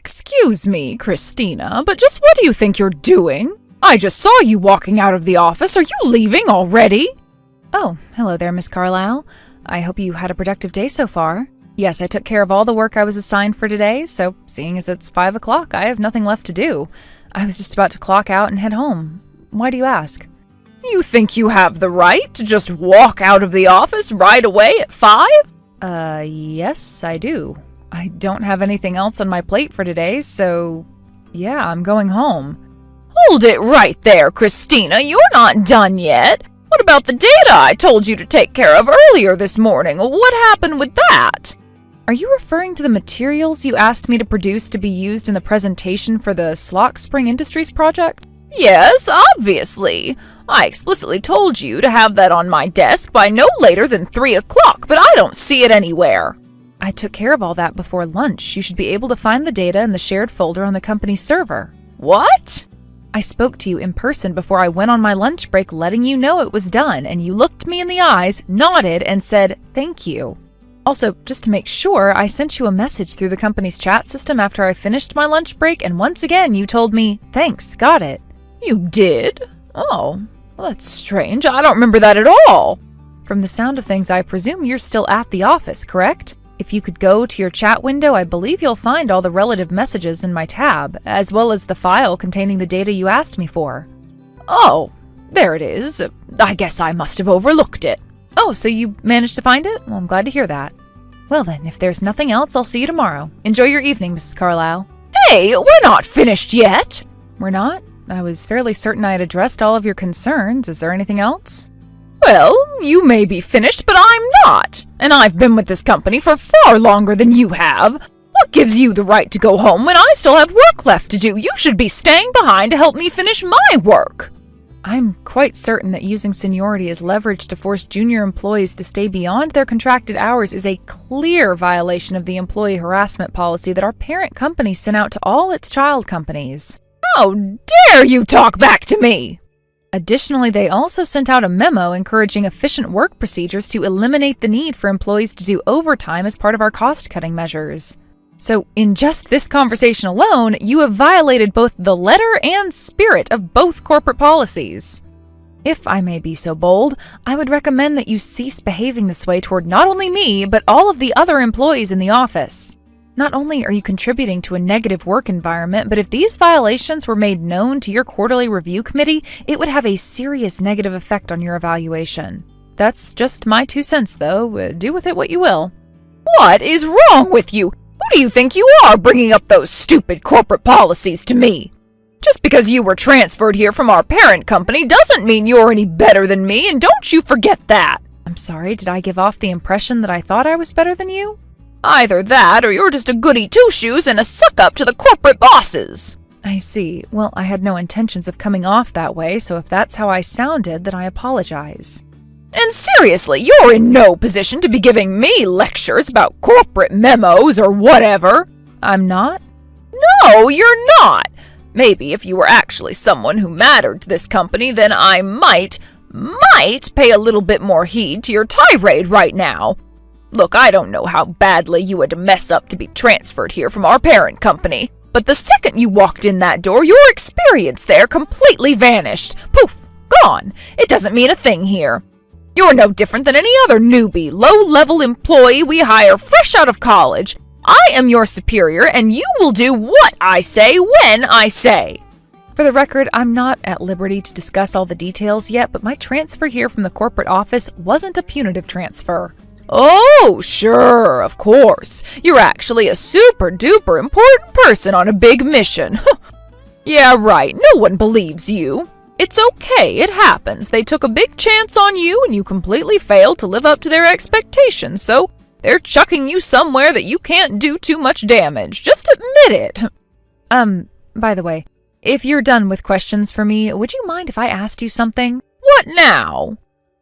Excuse me, Christina, but just what do you think you're doing? I just saw you walking out of the office. Are you leaving already? Oh, hello there, Miss Carlisle. I hope you had a productive day so far. Yes, I took care of all the work I was assigned for today, so seeing as it's 5 o'clock, I have nothing left to do. I was just about to clock out and head home. Why do you ask? You think you have the right to just walk out of the office right away at 5? Yes, I do. I don't have anything else on my plate for today, so yeah, I'm going home. Hold it right there, Christina. You're not done yet. What about the data I told you to take care of earlier this morning? What happened with that? Are you referring to the materials you asked me to produce to be used in the presentation for the Slock Spring Industries project? Yes, obviously. I explicitly told you to have that on my desk by no later than 3 o'clock, but I don't see it anywhere. I took care of all that before lunch. You should be able to find the data in the shared folder on the company's server. What? I spoke to you in person before I went on my lunch break, letting you know it was done, and you looked me in the eyes, nodded, and said, "Thank you." Also, just to make sure, I sent you a message through the company's chat system after I finished my lunch break, and once again you told me, "Thanks, got it." You did? Oh, well, that's strange. I don't remember that at all. From the sound of things, I presume you're still at the office, correct? If you could go to your chat window, I believe you'll find all the relative messages in my tab, as well as the file containing the data you asked me for. Oh, there it is. I guess I must have overlooked it. Oh, so you managed to find it? Well, I'm glad to hear that. Well then, if there's nothing else, I'll see you tomorrow. Enjoy your evening, Mrs. Carlisle. Hey, we're not finished yet. We're not? I was fairly certain I had addressed all of your concerns. Is there anything else? Well, you may be finished, but I'm not. And I've been with this company for far longer than you have. What gives you the right to go home when I still have work left to do? You should be staying behind to help me finish my work. I'm quite certain that using seniority as leverage to force junior employees to stay beyond their contracted hours is a clear violation of the employee harassment policy that our parent company sent out to all its child companies. How dare you talk back to me! Additionally, they also sent out a memo encouraging efficient work procedures to eliminate the need for employees to do overtime as part of our cost-cutting measures. So, in just this conversation alone, you have violated both the letter and spirit of both corporate policies. If I may be so bold, I would recommend that you cease behaving this way toward not only me, but all of the other employees in the office. Not only are you contributing to a negative work environment, but if these violations were made known to your quarterly review committee, it would have a serious negative effect on your evaluation. That's just my 2 cents, though. Do with it what you will. What is wrong with you? Who do you think you are bringing up those stupid corporate policies to me? Just because you were transferred here from our parent company doesn't mean you're any better than me, and don't you forget that. I'm sorry, did I give off the impression that I thought I was better than you? Either that, or you're just a goody two-shoes and a suck-up to the corporate bosses. I see. Well, I had no intentions of coming off that way, so if that's how I sounded, then I apologize. And seriously, you're in no position to be giving me lectures about corporate memos or whatever. I'm not? No, you're not. Maybe if you were actually someone who mattered to this company, then I might pay a little bit more heed to your tirade right now. Look, I don't know how badly you had to mess up to be transferred here from our parent company, but the second you walked in that door, your experience there completely vanished. Poof, gone. It doesn't mean a thing here. You're no different than any other newbie, low-level employee we hire fresh out of college. I am your superior, and you will do what I say when I say. For the record, I'm not at liberty to discuss all the details yet, but my transfer here from the corporate office wasn't a punitive transfer. Oh, sure, of course. You're actually a super-duper important person on a big mission. Yeah, right, no one believes you. It's okay, it happens. They took a big chance on you and you completely failed to live up to their expectations, so they're chucking you somewhere that you can't do too much damage. Just admit it. By the way, if you're done with questions for me, would you mind if I asked you something? What now?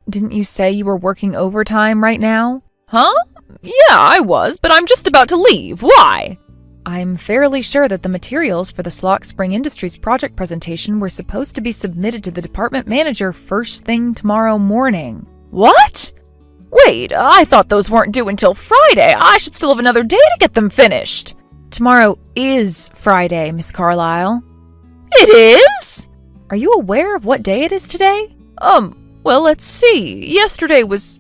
Didn't you say you were working overtime right now? Huh? Yeah, I was, but I'm just about to leave. Why? I'm fairly sure that the materials for the Slock Spring Industries project presentation were supposed to be submitted to the department manager first thing tomorrow morning. What? Wait, I thought those weren't due until Friday. I should still have another day to get them finished. Tomorrow is Friday, Miss Carlisle. It is? Are you aware of what day it is today? Well, let's see. Yesterday was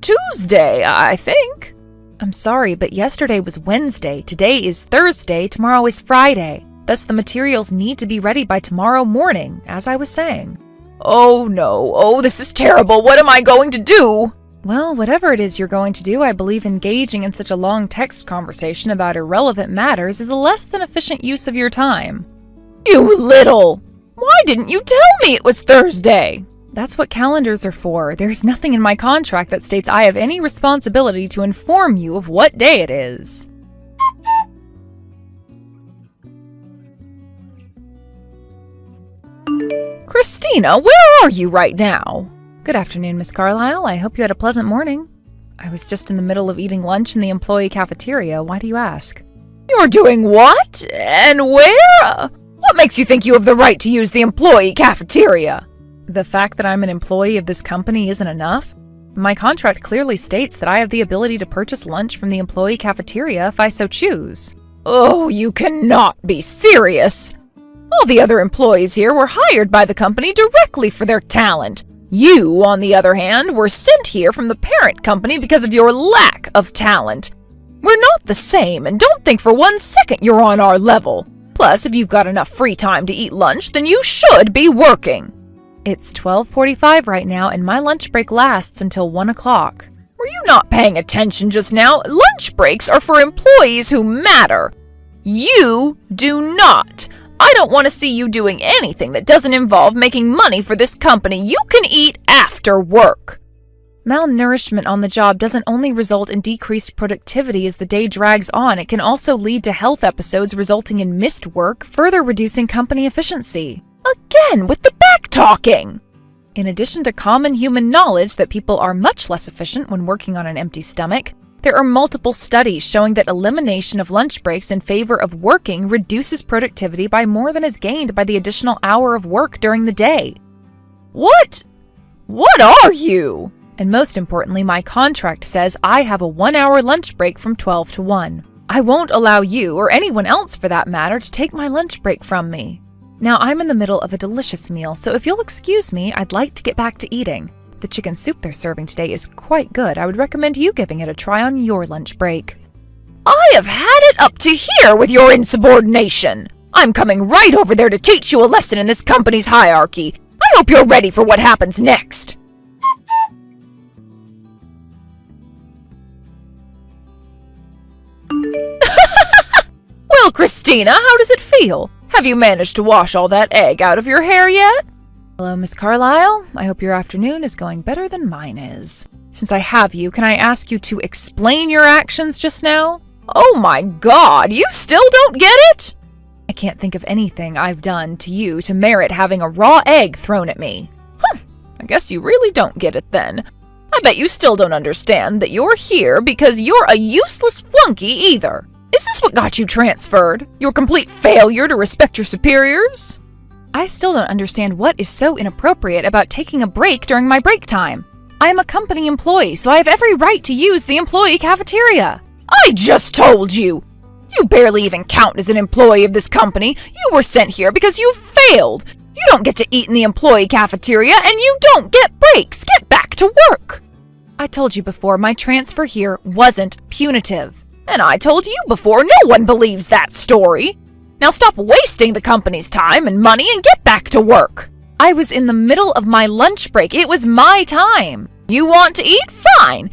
Tuesday, I think. I'm sorry, but yesterday was Wednesday, today is Thursday, tomorrow is Friday. Thus, the materials need to be ready by tomorrow morning, as I was saying. Oh no, oh this is terrible, what am I going to do? Well, whatever it is you're going to do, I believe engaging in such a long text conversation about irrelevant matters is a less than efficient use of your time. You little! Why didn't you tell me it was Thursday? That's what calendars are for. There's nothing in my contract that states I have any responsibility to inform you of what day it is. Christina, where are you right now? Good afternoon, Miss Carlisle. I hope you had a pleasant morning. I was just in the middle of eating lunch in the employee cafeteria. Why do you ask? You're doing what? And where? What makes you think you have the right to use the employee cafeteria? The fact that I'm an employee of this company isn't enough. My contract clearly states that I have the ability to purchase lunch from the employee cafeteria if I so choose. Oh, you cannot be serious. All the other employees here were hired by the company directly for their talent. You, on the other hand, were sent here from the parent company because of your lack of talent. We're not the same, and don't think for 1 second you're on our level. Plus, if you've got enough free time to eat lunch, then you should be working. It's 12:45 right now, and my lunch break lasts until 1 o'clock. Were you not paying attention just now? Lunch breaks are for employees who matter. You do not. I don't want to see you doing anything that doesn't involve making money for this company. You can eat after work. Malnourishment on the job doesn't only result in decreased productivity as the day drags on, it can also lead to health episodes resulting in missed work, further reducing company efficiency. Again, with the back-talking! In addition to common human knowledge that people are much less efficient when working on an empty stomach, there are multiple studies showing that elimination of lunch breaks in favor of working reduces productivity by more than is gained by the additional hour of work during the day. What are you? And most importantly, my contract says I have a 1-hour lunch break from 12 to 1. I won't allow you, or anyone else for that matter, to take my lunch break from me. Now, I'm in the middle of a delicious meal, so if you'll excuse me, I'd like to get back to eating. The chicken soup they're serving today is quite good. I would recommend you giving it a try on your lunch break. I have had it up to here with your insubordination. I'm coming right over there to teach you a lesson in this company's hierarchy. I hope you're ready for what happens next. Well, Christina, how does it feel? Have you managed to wash all that egg out of your hair yet? Hello, Miss Carlisle. I hope your afternoon is going better than mine is. Since I have you, can I ask you to explain your actions just now? Oh my God, you still don't get it? I can't think of anything I've done to you to merit having a raw egg thrown at me. I guess you really don't get it then. I bet you still don't understand that you're here because you're a useless flunky either. Is this what got you transferred? Your complete failure to respect your superiors? I still don't understand what is so inappropriate about taking a break during my break time. I am a company employee, so I have every right to use the employee cafeteria. I just told you! You barely even count as an employee of this company. You were sent here because you failed. You don't get to eat in the employee cafeteria, and you don't get breaks. Get back to work. I told you before, my transfer here wasn't punitive. And I told you before, no one believes that story. Now stop wasting the company's time and money and get back to work. I was in the middle of my lunch break. It was my time. You want to eat? Fine.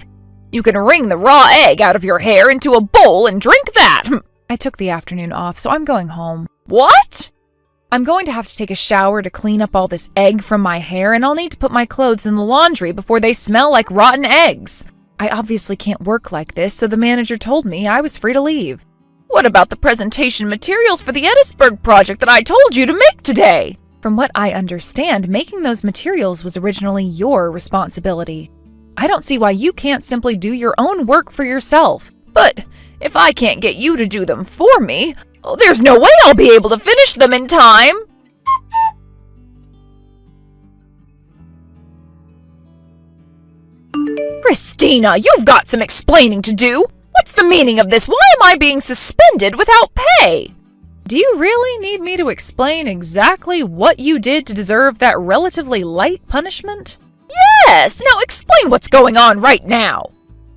You can wring the raw egg out of your hair into a bowl and drink that. I took the afternoon off, so I'm going home. What? I'm going to have to take a shower to clean up all this egg from my hair, and I'll need to put my clothes in the laundry before they smell like rotten eggs. I obviously can't work like this, so the manager told me I was free to leave. What about the presentation materials for the Edisburg project that I told you to make today? From what I understand, making those materials was originally your responsibility. I don't see why you can't simply do your own work for yourself. But if I can't get you to do them for me, there's no way I'll be able to finish them in time. Christina, you've got some explaining to do. What's the meaning of this? Why am I being suspended without pay? Do you really need me to explain exactly what you did to deserve that relatively light punishment? Yes, now explain what's going on right now.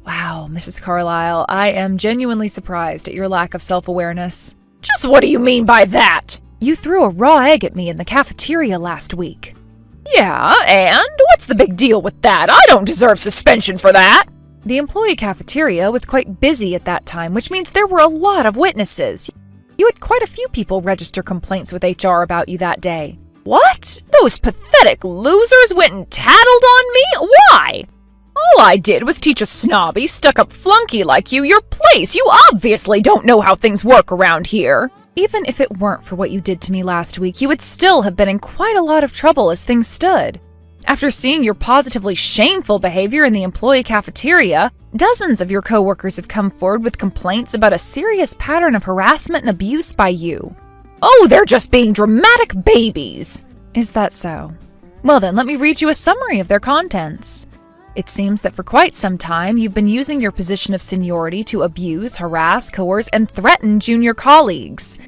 Wow, Mrs. Carlisle, I am genuinely surprised at your lack of self-awareness. Just what do you mean by that? You threw a raw egg at me in the cafeteria last week. Yeah, and what's the big deal with that? I don't deserve suspension for that. The employee cafeteria was quite busy at that time, which means there were a lot of witnesses. You had quite a few people register complaints with HR about you that day. What? Those pathetic losers went and tattled on me? Why? All I did was teach a snobby, stuck-up flunky like you your place. You obviously don't know how things work around here. Even if it weren't for what you did to me last week, you would still have been in quite a lot of trouble as things stood. After seeing your positively shameful behavior in the employee cafeteria, dozens of your coworkers have come forward with complaints about a serious pattern of harassment and abuse by you. Oh, they're just being dramatic babies. Is that so? Well then, let me read you a summary of their contents. It seems that for quite some time, you've been using your position of seniority to abuse, harass, coerce, and threaten junior colleagues.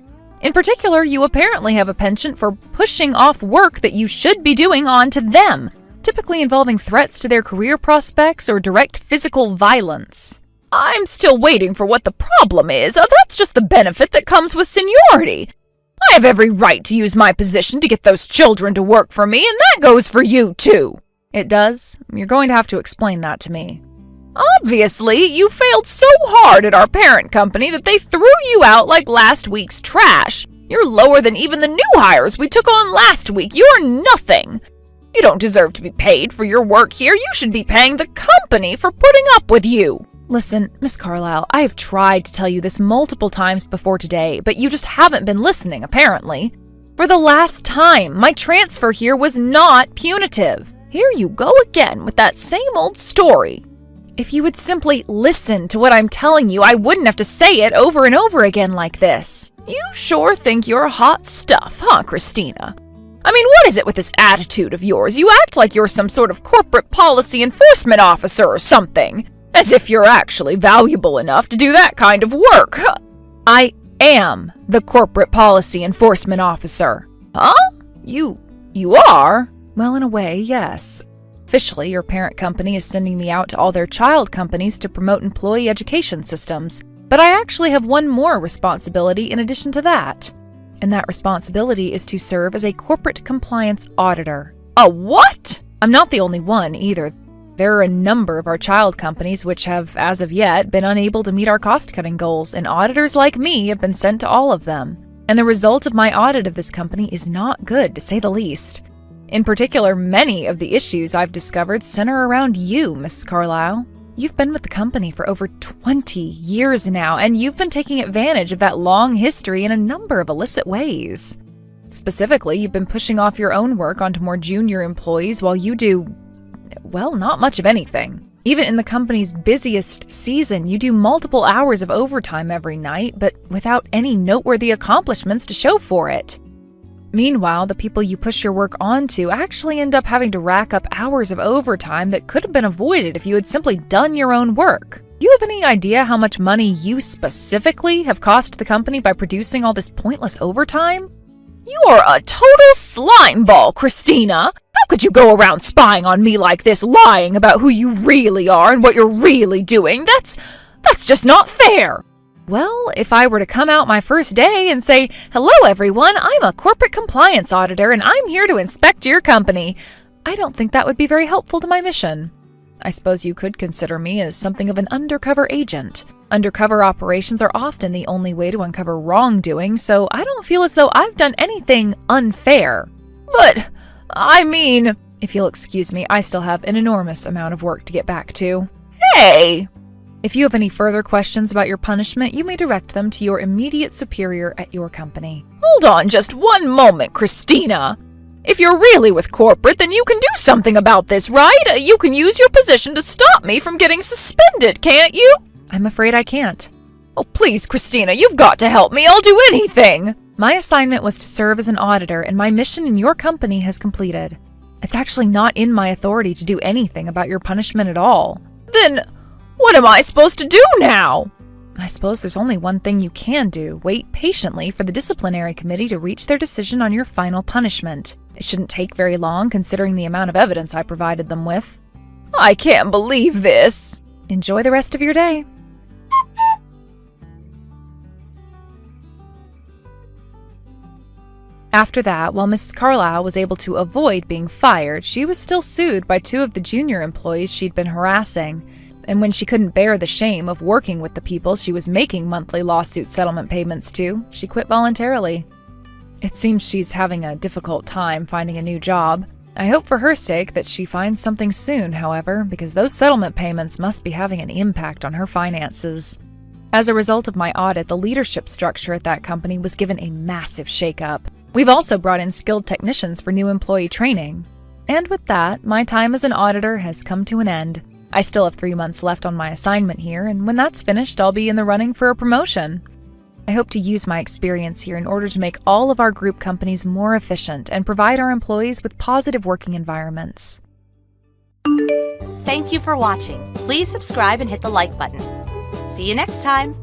In particular, you apparently have a penchant for pushing off work that you should be doing onto them, typically involving threats to their career prospects or direct physical violence. I'm still waiting for what the problem is. That's just the benefit that comes with seniority. I have every right to use my position to get those children to work for me, and that goes for you too. It does? You're going to have to explain that to me. Obviously, you failed so hard at our parent company that they threw you out like last week's trash. You're lower than even the new hires we took on last week. You're nothing. You don't deserve to be paid for your work here. You should be paying the company for putting up with you. Listen, Miss Carlisle, I have tried to tell you this multiple times before today, but you just haven't been listening, apparently. For the last time, my transfer here was not punitive. Here you go again with that same old story. If you would simply listen to what I'm telling you, I wouldn't have to say it over and over again like this. You sure think you're hot stuff, huh, Christina? I mean, what is it with this attitude of yours? You act like you're some sort of corporate policy enforcement officer or something, as if you're actually valuable enough to do that kind of work. I am the corporate policy enforcement officer. Huh? You are? Well, in a way, yes. Officially, your parent company is sending me out to all their child companies to promote employee education systems, but I actually have one more responsibility in addition to that. And that responsibility is to serve as a corporate compliance auditor. A what? I'm not the only one either. There are a number of our child companies which have, as of yet, been unable to meet our cost-cutting goals, and auditors like me have been sent to all of them. And the result of my audit of this company is not good, to say the least. In particular, many of the issues I've discovered center around you, Mrs. Carlisle. You've been with the company for over 20 years now, and you've been taking advantage of that long history in a number of illicit ways. Specifically, you've been pushing off your own work onto more junior employees while you do, well, not much of anything. Even in the company's busiest season, you do multiple hours of overtime every night, but without any noteworthy accomplishments to show for it. Meanwhile, the people you push your work onto actually end up having to rack up hours of overtime that could have been avoided if you had simply done your own work. Do you have any idea how much money you specifically have cost the company by producing all this pointless overtime? You're a total slimeball, Christina. How could you go around spying on me like this, lying about who you really are and what you're really doing? That's just not fair. Well, if I were to come out my first day and say, "Hello everyone, I'm a corporate compliance auditor and I'm here to inspect your company," I don't think that would be very helpful to my mission. I suppose you could consider me as something of an undercover agent. Undercover operations are often the only way to uncover wrongdoing, so I don't feel as though I've done anything unfair. But, I mean, if you'll excuse me, I still have an enormous amount of work to get back to. Hey! If you have any further questions about your punishment, you may direct them to your immediate superior at your company. Hold on just one moment, Christina. If you're really with corporate, then you can do something about this, right? You can use your position to stop me from getting suspended, can't you? I'm afraid I can't. Oh, please, Christina, you've got to help me. I'll do anything. My assignment was to serve as an auditor, and my mission in your company has completed. It's actually not in my authority to do anything about your punishment at all. Then what am I supposed to do now? I suppose there's only one thing you can do: wait patiently for the disciplinary committee to reach their decision on your final punishment. It shouldn't take very long considering the amount of evidence I provided them with. I can't believe this. Enjoy the rest of your day. After that, while Mrs. Carlisle was able to avoid being fired, she was still sued by 2 of the junior employees she'd been harassing. And when she couldn't bear the shame of working with the people she was making monthly lawsuit settlement payments to, she quit voluntarily. It seems she's having a difficult time finding a new job. I hope for her sake that she finds something soon, however, because those settlement payments must be having an impact on her finances. As a result of my audit, the leadership structure at that company was given a massive shakeup. We've also brought in skilled technicians for new employee training. And with that, my time as an auditor has come to an end. I still have 3 months left on my assignment here, and when that's finished, I'll be in the running for a promotion. I hope to use my experience here in order to make all of our group companies more efficient and provide our employees with positive working environments. Thank you for watching. Please subscribe and hit the like button. See you next time.